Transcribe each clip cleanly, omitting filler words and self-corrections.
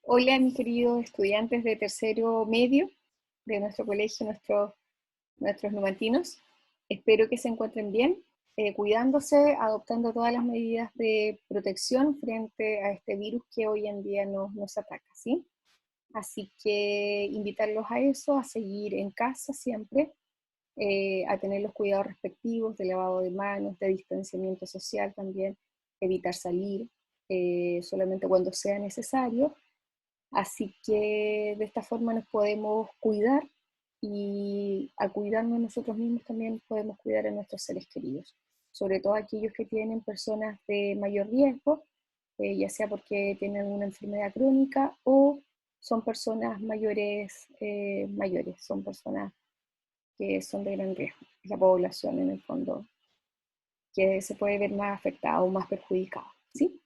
Hola, mis queridos estudiantes de tercero medio de nuestro colegio, nuestros numatinos. Espero que se encuentren bien, cuidándose, adoptando todas las medidas de protección frente a este virus que hoy en día nos ataca, ¿sí? Así que invitarlos a eso, a seguir en casa siempre, a tener los cuidados respectivos de lavado de manos, de distanciamiento social también, evitar salir solamente cuando sea necesario. Así que de esta forma nos podemos cuidar y al cuidarnos nosotros mismos también podemos cuidar a nuestros seres queridos, sobre todo aquellos que tienen personas de mayor riesgo, ya sea porque tienen una enfermedad crónica o son personas mayores, son personas que son de gran riesgo, la población en el fondo que se puede ver más afectada o más perjudicada, ¿sí?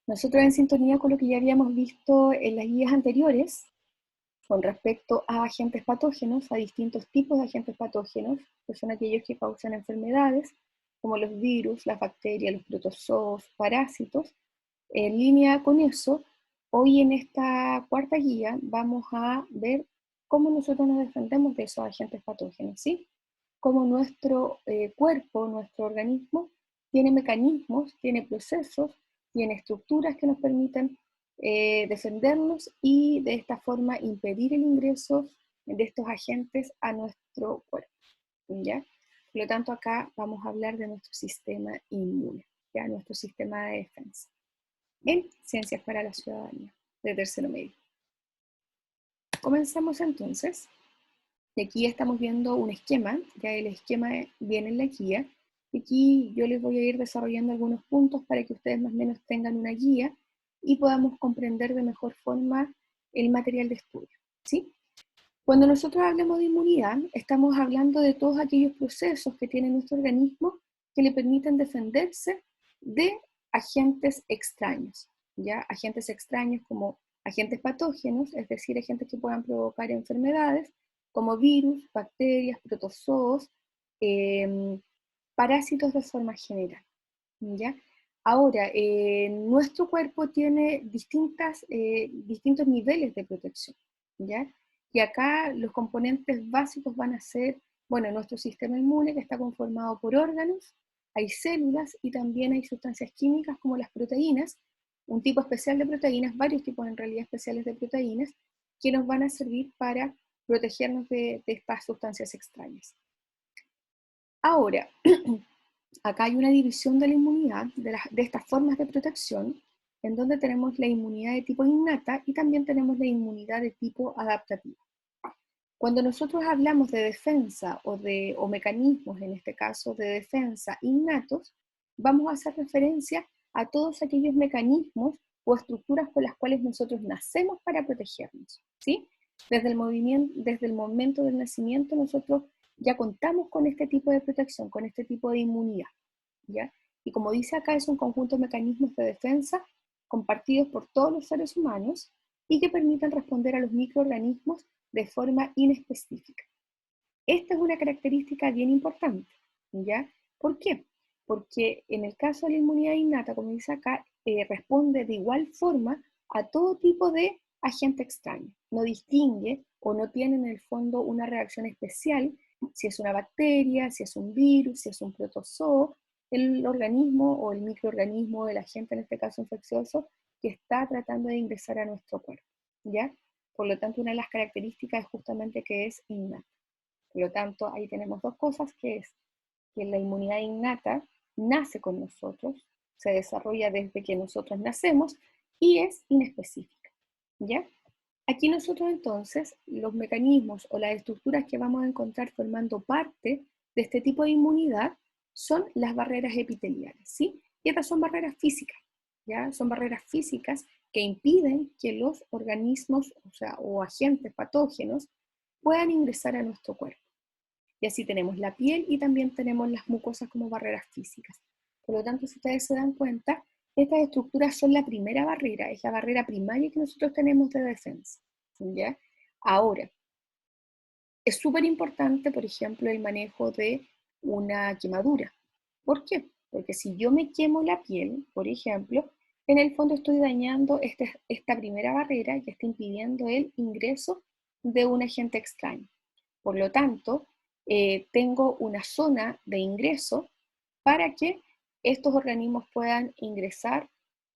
Nosotros en sintonía con lo que ya habíamos visto en las guías anteriores, con respecto a agentes patógenos, a distintos tipos de agentes patógenos, que son aquellos que causan enfermedades, como los virus, las bacterias, los protozoos, parásitos. En línea con eso, hoy en esta cuarta guía vamos a ver cómo nosotros nos defendemos de esos agentes patógenos, ¿sí? Cómo nuestro cuerpo, nuestro organismo, tiene mecanismos, tiene procesos, tiene estructuras que nos permiten defendernos y de esta forma impedir el ingreso de estos agentes a nuestro cuerpo, ¿ya? Por lo tanto, acá vamos a hablar de nuestro sistema inmune, ¿ya? Nuestro sistema de defensa en Ciencias para la Ciudadanía, de tercero medio. Comenzamos entonces. Y aquí estamos viendo un esquema, ya el esquema viene en la guía. Y aquí yo les voy a ir desarrollando algunos puntos para que ustedes más o menos tengan una guía y podamos comprender de mejor forma el material de estudio, ¿sí? Cuando nosotros hablamos de inmunidad, estamos hablando de todos aquellos procesos que tiene nuestro organismo que le permiten defenderse de agentes extraños, ¿ya? Agentes extraños como agentes patógenos, es decir, agentes que puedan provocar enfermedades, como virus, bacterias, protozoos, eh, parásitos de forma general, ¿ya? Ahora, nuestro cuerpo tiene distintos niveles de protección, ¿ya? Y acá los componentes básicos van a ser, bueno, nuestro sistema inmune que está conformado por órganos, hay células y también hay sustancias químicas como las proteínas, un tipo especial de proteínas, varios tipos en realidad especiales de proteínas, que nos van a servir para protegernos de estas sustancias extrañas. Ahora, acá hay una división de la inmunidad, de estas formas de protección, en donde tenemos la inmunidad de tipo innata y también tenemos la inmunidad de tipo adaptativa. Cuando nosotros hablamos de defensa o mecanismos, en este caso de defensa innatos, vamos a hacer referencia a todos aquellos mecanismos o estructuras con las cuales nosotros nacemos para protegernos, ¿sí? Desde el momento del nacimiento nosotros ya contamos con este tipo de protección, con este tipo de inmunidad, ¿ya? Y como dice acá, es un conjunto de mecanismos de defensa compartidos por todos los seres humanos y que permiten responder a los microorganismos de forma inespecífica. Esta es una característica bien importante, ¿ya? ¿Por qué? Porque en el caso de la inmunidad innata, como dice acá, responde de igual forma a todo tipo de agente extraño. No distingue o no tiene en el fondo una reacción especial si es una bacteria, si es un virus, si es un protozoo, el organismo o el microorganismo, el agente en este caso infeccioso, que está tratando de ingresar a nuestro cuerpo, ¿ya? Por lo tanto, una de las características es justamente que es innata. Por lo tanto, ahí tenemos dos cosas, que es que la inmunidad innata nace con nosotros, se desarrolla desde que nosotros nacemos y es inespecífica, ¿ya? Aquí nosotros entonces, los mecanismos o las estructuras que vamos a encontrar formando parte de este tipo de inmunidad son las barreras epiteliales, ¿sí? Y estas son barreras físicas, ¿ya? Son barreras físicas que impiden que los organismos, o agentes patógenos puedan ingresar a nuestro cuerpo. Y así tenemos la piel y también tenemos las mucosas como barreras físicas. Por lo tanto, si ustedes se dan cuenta, estas estructuras son la primera barrera, es la barrera primaria que nosotros tenemos de defensa, ¿ya? Ahora, es súper importante, por ejemplo, el manejo de una quemadura. ¿Por qué? Porque si yo me quemo la piel, por ejemplo, en el fondo estoy dañando esta primera barrera que está impidiendo el ingreso de un agente extraño. Por lo tanto, tengo una zona de ingreso para que estos organismos puedan ingresar,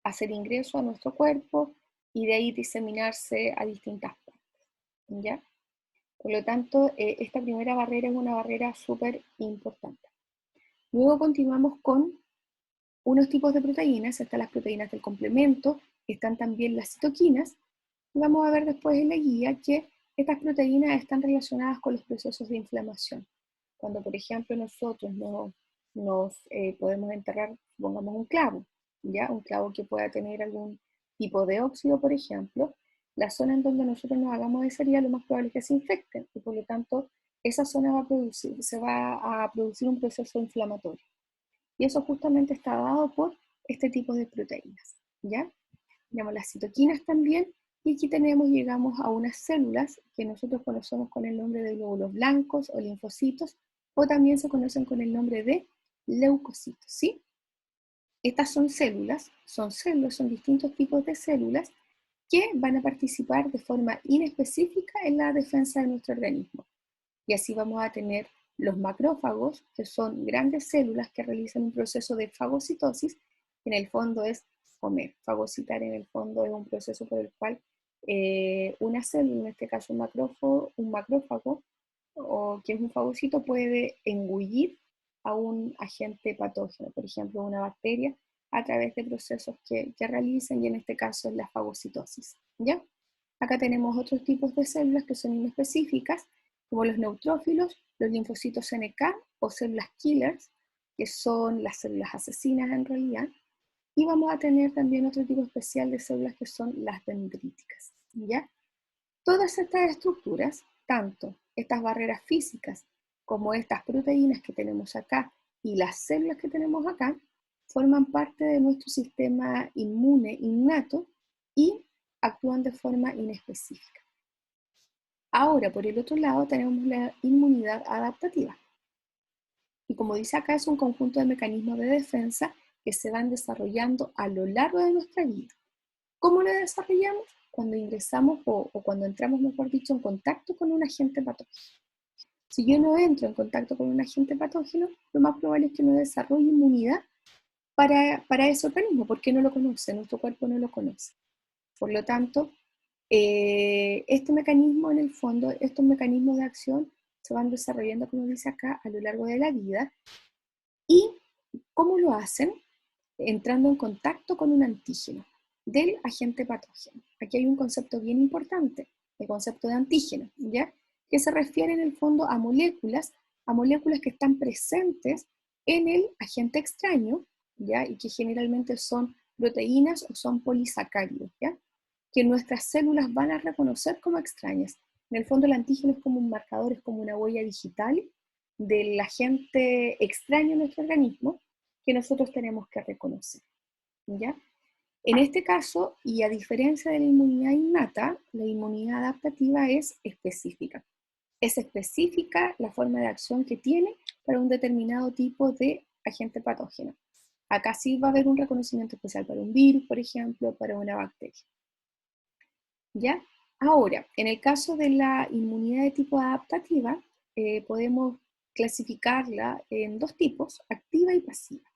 hacer ingreso a nuestro cuerpo y de ahí diseminarse a distintas partes, ¿ya? Por lo tanto, esta primera barrera es una barrera súper importante. Luego continuamos con unos tipos de proteínas, están las proteínas del complemento, están también las citoquinas, y vamos a ver después en la guía que estas proteínas están relacionadas con los procesos de inflamación. Cuando, por ejemplo, nosotros nos podemos enterrar, pongamos un clavo, ¿ya? Un clavo que pueda tener algún tipo de óxido, por ejemplo, la zona en donde nosotros nos hagamos esa herida, lo más probable es que se infecten, y por lo tanto, esa zona se va a producir un proceso inflamatorio. Y eso justamente está dado por este tipo de proteínas, ¿ya? Tenemos las citoquinas también, y aquí llegamos a unas células que nosotros conocemos con el nombre de glóbulos blancos o linfocitos, o también se conocen con el nombre de leucocitos, ¿sí? Estas son distintos tipos de células que van a participar de forma inespecífica en la defensa de nuestro organismo. Y así vamos a tener los macrófagos, que son grandes células que realizan un proceso de fagocitosis, que en el fondo es comer. Fagocitar en el fondo es un proceso por el cual una célula, en este caso un macrófago, o que es un fagocito, puede engullir a un agente patógeno, por ejemplo, una bacteria, a través de procesos que realizan, y en este caso es la fagocitosis, ¿ya? Acá tenemos otros tipos de células que son inespecíficas, como los neutrófilos, los linfocitos NK o células killers, que son las células asesinas en realidad, y vamos a tener también otro tipo especial de células que son las dendríticas, ¿ya? Todas estas estructuras, tanto estas barreras físicas como estas proteínas que tenemos acá y las células que tenemos acá, forman parte de nuestro sistema inmune innato y actúan de forma inespecífica. Ahora, por el otro lado, tenemos la inmunidad adaptativa. Y como dice acá, es un conjunto de mecanismos de defensa que se van desarrollando a lo largo de nuestra vida. ¿Cómo lo desarrollamos? Cuando ingresamos o cuando entramos, mejor dicho, en contacto con un agente patógeno. Si yo no entro en contacto con un agente patógeno, lo más probable es que no desarrolle inmunidad para ese organismo, porque no lo conoce, nuestro cuerpo no lo conoce. Por lo tanto, este mecanismo, en el fondo, estos mecanismos de acción se van desarrollando, como dice acá, a lo largo de la vida. ¿Y cómo lo hacen? Entrando en contacto con un antígeno del agente patógeno. Aquí hay un concepto bien importante, el concepto de antígeno, ¿ya? Que se refiere en el fondo a moléculas que están presentes en el agente extraño, ¿ya? Y que generalmente son proteínas o son polisacáridos, ¿ya? Que nuestras células van a reconocer como extrañas. En el fondo el antígeno es como un marcador, es como una huella digital del agente extraño en nuestro organismo que nosotros tenemos que reconocer, ¿ya? En este caso, y a diferencia de la inmunidad innata, la inmunidad adaptativa es específica. Es específica la forma de acción que tiene para un determinado tipo de agente patógeno. Acá sí va a haber un reconocimiento especial para un virus, por ejemplo, para una bacteria, ¿ya? Ahora, en el caso de la inmunidad de tipo adaptativa, podemos clasificarla en dos tipos, activa y pasiva.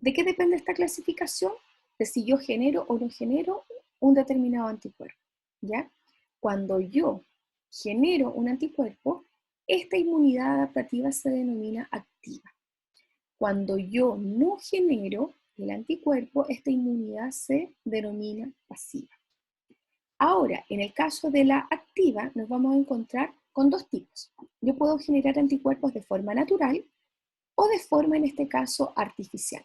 ¿De qué depende esta clasificación? De si yo genero o no genero un determinado anticuerpo, ¿ya? Cuando yo genero un anticuerpo, esta inmunidad adaptativa se denomina activa. Cuando yo no genero el anticuerpo, esta inmunidad se denomina pasiva. Ahora, en el caso de la activa, nos vamos a encontrar con dos tipos. Yo puedo generar anticuerpos de forma natural o de forma, en este caso, artificial.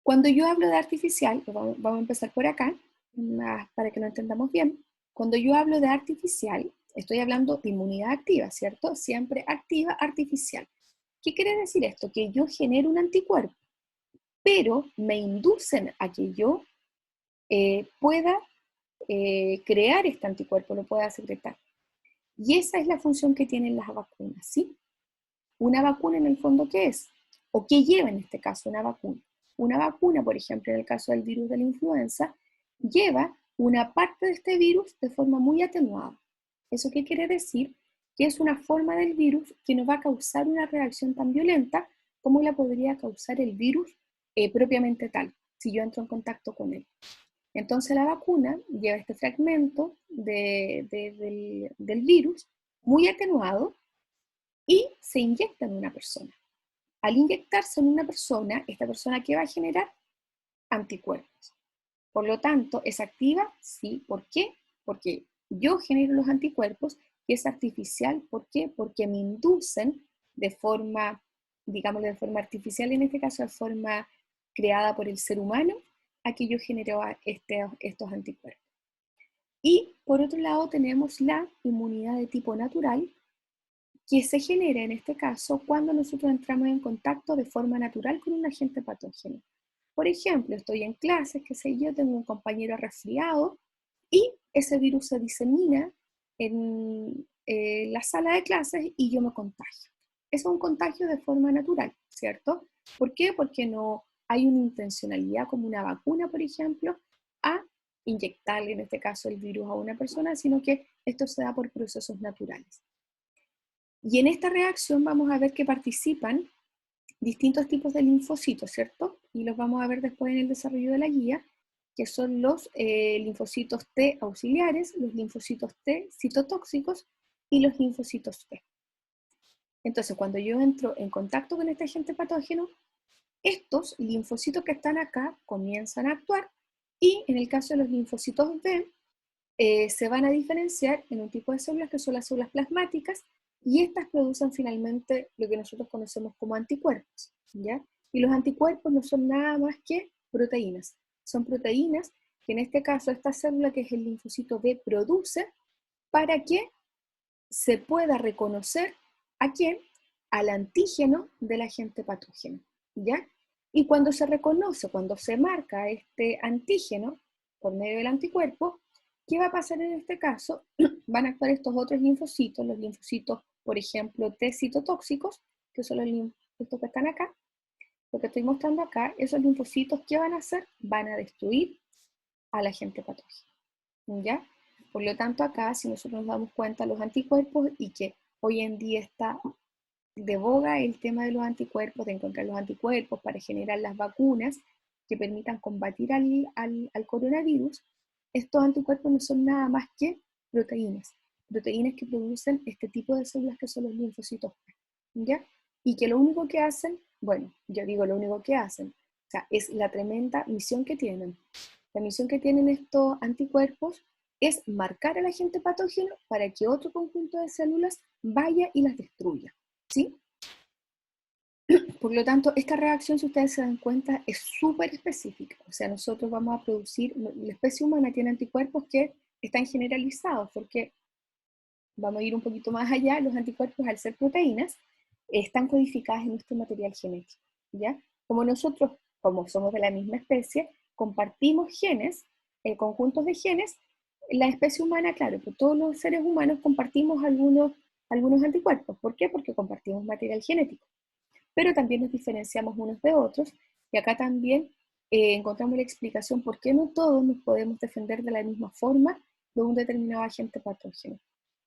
Cuando yo hablo de artificial, vamos a empezar por acá, para que lo entendamos bien. Cuando yo hablo de artificial, estoy hablando de inmunidad activa, ¿cierto? Siempre activa, artificial. ¿Qué quiere decir esto? Que yo genero un anticuerpo, pero me inducen a que yo pueda crear este anticuerpo, lo pueda secretar. Y esa es la función que tienen las vacunas, ¿sí? Una vacuna en el fondo, ¿qué es? ¿O qué lleva en este caso una vacuna? Una vacuna, por ejemplo, en el caso del virus de la influenza, lleva una parte de este virus de forma muy atenuada. ¿Eso qué quiere decir? Que es una forma del virus que no va a causar una reacción tan violenta como la podría causar el virus propiamente tal, si yo entro en contacto con él. Entonces la vacuna lleva este fragmento del virus muy atenuado y se inyecta en una persona. Al inyectarse en una persona, esta persona ¿qué va a generar? Anticuerpos. Por lo tanto, ¿es activa? Sí. ¿Por qué? Porque yo genero los anticuerpos y es artificial. ¿Por qué? Porque me inducen de forma, digámoslo de forma artificial, en este caso de forma creada por el ser humano, a que yo genero estos anticuerpos. Y por otro lado tenemos la inmunidad de tipo natural, que se genera en este caso cuando nosotros entramos en contacto de forma natural con un agente patógeno. Por ejemplo, estoy en clases, qué sé yo, tengo un compañero resfriado y ese virus se disemina en la sala de clases y yo me contagio. Es un contagio de forma natural, ¿cierto? ¿Por qué? Porque no hay una intencionalidad como una vacuna, por ejemplo, a inyectarle en este caso el virus a una persona, sino que esto se da por procesos naturales. Y en esta reacción vamos a ver que participan distintos tipos de linfocitos, ¿cierto? Y los vamos a ver después en el desarrollo de la guía, que son los linfocitos T auxiliares, los linfocitos T citotóxicos y los linfocitos T. Entonces, cuando yo entro en contacto con este agente patógeno, estos linfocitos que están acá comienzan a actuar y en el caso de los linfocitos B, se van a diferenciar en un tipo de células que son las células plasmáticas y estas producen finalmente lo que nosotros conocemos como anticuerpos, ¿ya? Y los anticuerpos no son nada más que proteínas. Son proteínas que en este caso esta célula que es el linfocito B produce para que se pueda reconocer a quién, al antígeno del agente patógeno, ¿ya? Y cuando se reconoce, cuando se marca este antígeno por medio del anticuerpo, ¿qué va a pasar en este caso? Van a actuar estos otros linfocitos, los linfocitos, por ejemplo, T citotóxicos, que son los linfocitos que están acá, lo que estoy mostrando acá, esos linfocitos, ¿qué van a hacer? Van a destruir al agente patógeno, ¿ya? Por lo tanto, acá, si nosotros nos damos cuenta, los anticuerpos, y que hoy en día está de boga el tema de los anticuerpos, de encontrar los anticuerpos para generar las vacunas que permitan combatir al coronavirus, estos anticuerpos no son nada más que proteínas, proteínas que producen este tipo de células que son los linfocitos, ¿ya? Y que lo único que hacen, bueno, yo digo lo único que hacen, o sea, es la tremenda misión que tienen. La misión que tienen estos anticuerpos es marcar al agente patógeno para que otro conjunto de células vaya y las destruya, ¿sí? Por lo tanto, esta reacción, si ustedes se dan cuenta, es súper específica. O sea, nosotros vamos a producir, la especie humana tiene anticuerpos que están generalizados, porque vamos a ir un poquito más allá, los anticuerpos al ser proteínas, están codificadas en nuestro material genético, ¿ya? Como nosotros, como somos de la misma especie, compartimos genes, conjuntos de genes, la especie humana, claro, pues todos los seres humanos compartimos algunos anticuerpos. ¿Por qué? Porque compartimos material genético. Pero también nos diferenciamos unos de otros, y acá también encontramos la explicación por qué no todos nos podemos defender de la misma forma de un determinado agente patógeno.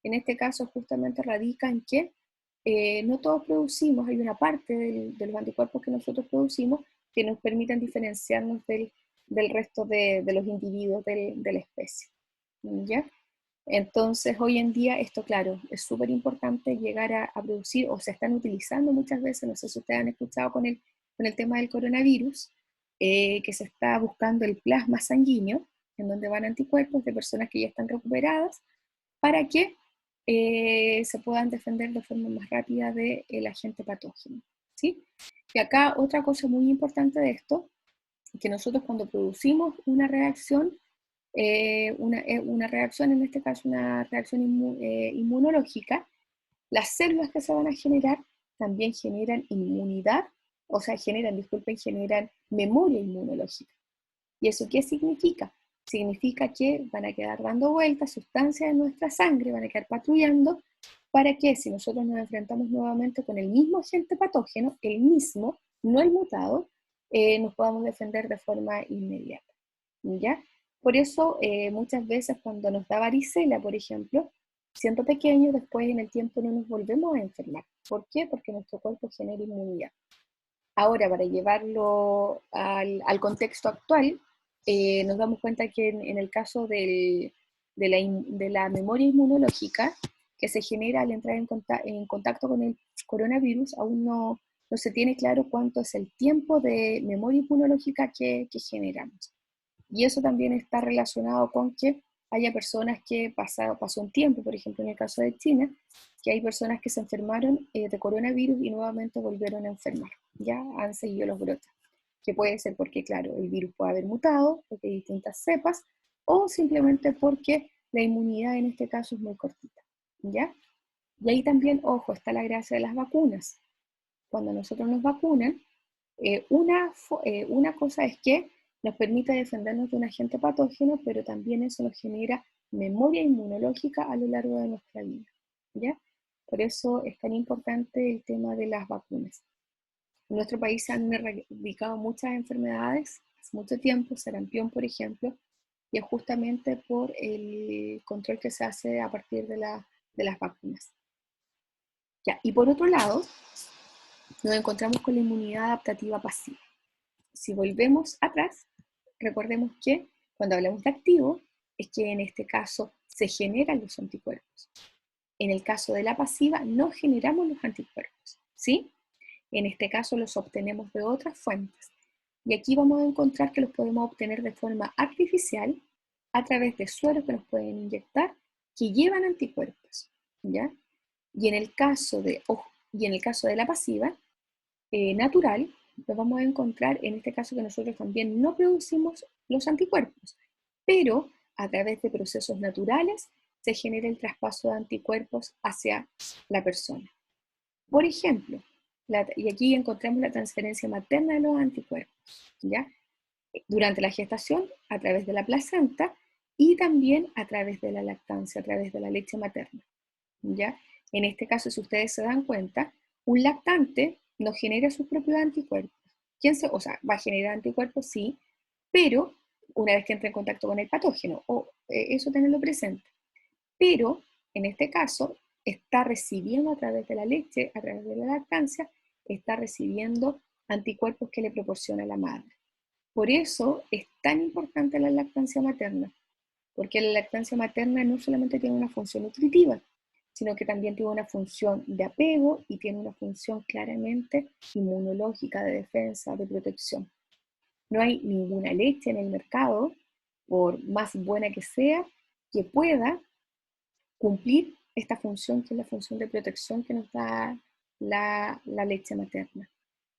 En este caso justamente radica en que no todos producimos, hay una parte de los anticuerpos que nosotros producimos que nos permiten diferenciarnos del resto de los individuos de la especie, ¿ya? Entonces, hoy en día, esto, claro, es súper importante llegar a producir, o se están utilizando muchas veces, no sé si ustedes han escuchado con el tema del coronavirus, que se está buscando el plasma sanguíneo, en donde van anticuerpos de personas que ya están recuperadas, para que se puedan defender de forma más rápida del agente patógeno, ¿sí? Y acá otra cosa muy importante de esto, que nosotros cuando producimos una reacción, una reacción, en este caso una reacción inmunológica, las células que se van a generar también generan inmunidad, o sea, generan memoria inmunológica. ¿Y eso qué significa? Significa que van a quedar dando vueltas sustancias en nuestra sangre, van a quedar patrullando, para que si nosotros nos enfrentamos nuevamente con el mismo agente patógeno, el mismo, no el mutado, nos podamos defender de forma inmediata, ¿ya? Por eso, muchas veces cuando nos da varicela, por ejemplo, siendo pequeños, después en el tiempo no nos volvemos a enfermar. ¿Por qué? Porque nuestro cuerpo genera inmunidad. Ahora, para llevarlo al contexto actual, nos damos cuenta que en el caso de la memoria inmunológica que se genera al entrar en contacto con el coronavirus, aún no se tiene claro cuánto es el tiempo de memoria inmunológica que generamos. Y eso también está relacionado con que haya personas que pasó un tiempo, por ejemplo en el caso de China, que hay personas que se enfermaron de coronavirus y nuevamente volvieron a enfermar, ya han seguido los brotes, que puede ser porque, claro, el virus puede haber mutado, porque hay distintas cepas, o simplemente porque la inmunidad en este caso es muy cortita, ¿ya? Y ahí también, ojo, está la gracia de las vacunas. Cuando nosotros nos vacunan, una cosa es que nos permite defendernos de un agente patógeno, pero también eso nos genera memoria inmunológica a lo largo de nuestra vida, ¿ya? Por eso es tan importante el tema de las vacunas. En nuestro país se han erradicado muchas enfermedades hace mucho tiempo, sarampión, por ejemplo, y es justamente por el control que se hace a partir de las vacunas. Ya, y por otro lado, nos encontramos con la inmunidad adaptativa pasiva. Si volvemos atrás, recordemos que cuando hablamos de activo, es que en este caso se generan los anticuerpos. En el caso de la pasiva, no generamos los anticuerpos, ¿sí? En este caso los obtenemos de otras fuentes. Y aquí vamos a encontrar que los podemos obtener de forma artificial a través de sueros que nos pueden inyectar que llevan anticuerpos, ¿ya? Y en el caso y en el caso de la pasiva, natural, nos vamos a encontrar en este caso que nosotros también no producimos los anticuerpos, pero a través de procesos naturales se genera el traspaso de anticuerpos hacia la persona. Por ejemplo, y aquí encontramos la transferencia materna de los anticuerpos, ¿ya? Durante la gestación, a través de la placenta y también a través de la lactancia, a través de la leche materna, ¿ya? En este caso, si ustedes se dan cuenta, un lactante no genera sus propios anticuerpos. O sea, va a generar anticuerpos, sí, pero una vez que entra en contacto con el patógeno, eso tenerlo presente. Pero, en este caso, está recibiendo a través de la leche, a través de la lactancia, está recibiendo anticuerpos que le proporciona la madre. Por eso es tan importante la lactancia materna, porque la lactancia materna no solamente tiene una función nutritiva, sino que también tiene una función de apego y tiene una función claramente inmunológica, de defensa, de protección. No hay ninguna leche en el mercado, por más buena que sea, que pueda cumplir esta función, que es la función de protección que nos da la leche materna.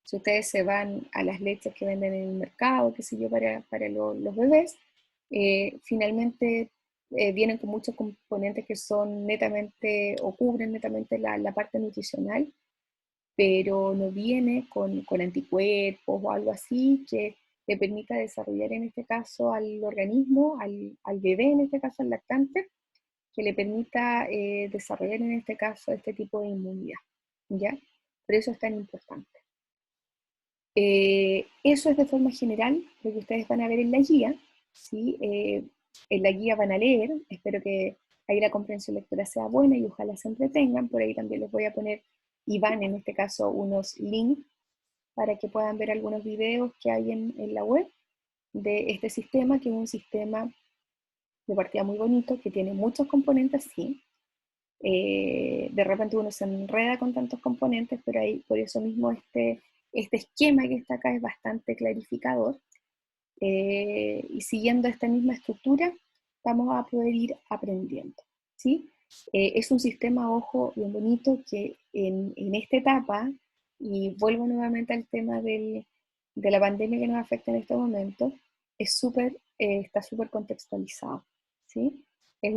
Si ustedes se van a las leches que venden en el mercado, qué sé yo, para los bebés, finalmente vienen con muchos componentes que son netamente o cubren netamente la parte nutricional, pero no viene con anticuerpos o algo así que le permita desarrollar en este caso al organismo, al bebé, en este caso al lactante, que le permita desarrollar en este caso este tipo de inmunidad, ¿ya? Por eso es tan importante. Eso es de forma general lo que ustedes van a ver en la guía, ¿sí? En la guía van a leer, espero que ahí la comprensión lectora sea buena y ojalá se entretengan, por ahí también les voy a poner, y van en este caso, unos links para que puedan ver algunos videos que hay en la web de este sistema, que es un sistema de partida muy bonito, que tiene muchos componentes, sí. De repente uno se enreda con tantos componentes, pero ahí por eso mismo este esquema que está acá es bastante clarificador. Y siguiendo esta misma estructura, vamos a poder ir aprendiendo, ¿sí? Es un sistema, ojo, bien bonito que en esta etapa, y vuelvo nuevamente al tema de la pandemia que nos afecta en este momento, está súper contextualizado, ¿sí? Es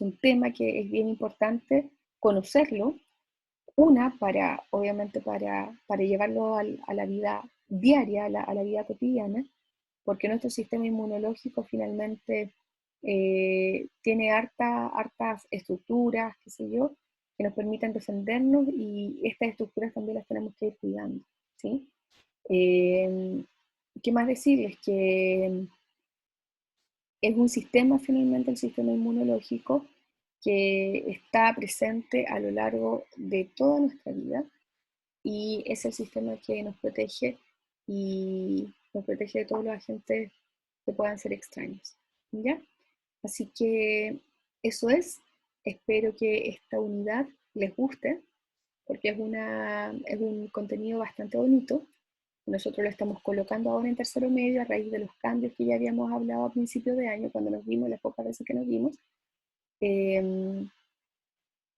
un tema que es bien importante conocerlo, obviamente para llevarlo a la vida diaria, a la vida cotidiana, porque nuestro sistema inmunológico finalmente tiene hartas estructuras, qué sé yo, que nos permiten defendernos y estas estructuras también las tenemos que ir cuidando, ¿sí? Eh, ¿Qué más decirles? Que es un sistema, finalmente, el sistema inmunológico, que está presente a lo largo de toda nuestra vida y es el sistema que nos protege y nos protege de todos los agentes que puedan ser extraños. ¿Ya? Así que eso es. Espero que esta unidad les guste, porque es un contenido bastante bonito. Nosotros lo estamos colocando ahora en tercero medio a raíz de los cambios que ya habíamos hablado a principios de año, cuando nos vimos, las pocas veces que nos vimos. Eh,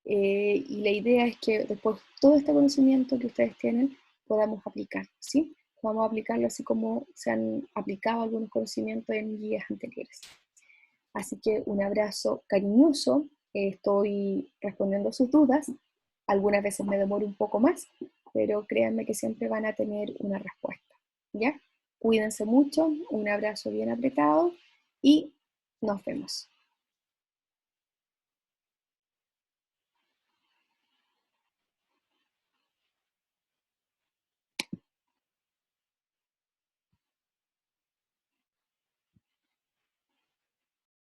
y la idea es que después todo este conocimiento que ustedes tienen podamos aplicar, ¿sí? Vamos a aplicarlo así como se han aplicado algunos conocimientos en guías anteriores. Así que un abrazo cariñoso, estoy respondiendo a sus dudas, algunas veces me demoro un poco más, pero créanme que siempre van a tener una respuesta, ¿ya? Cuídense mucho, un abrazo bien apretado y nos vemos.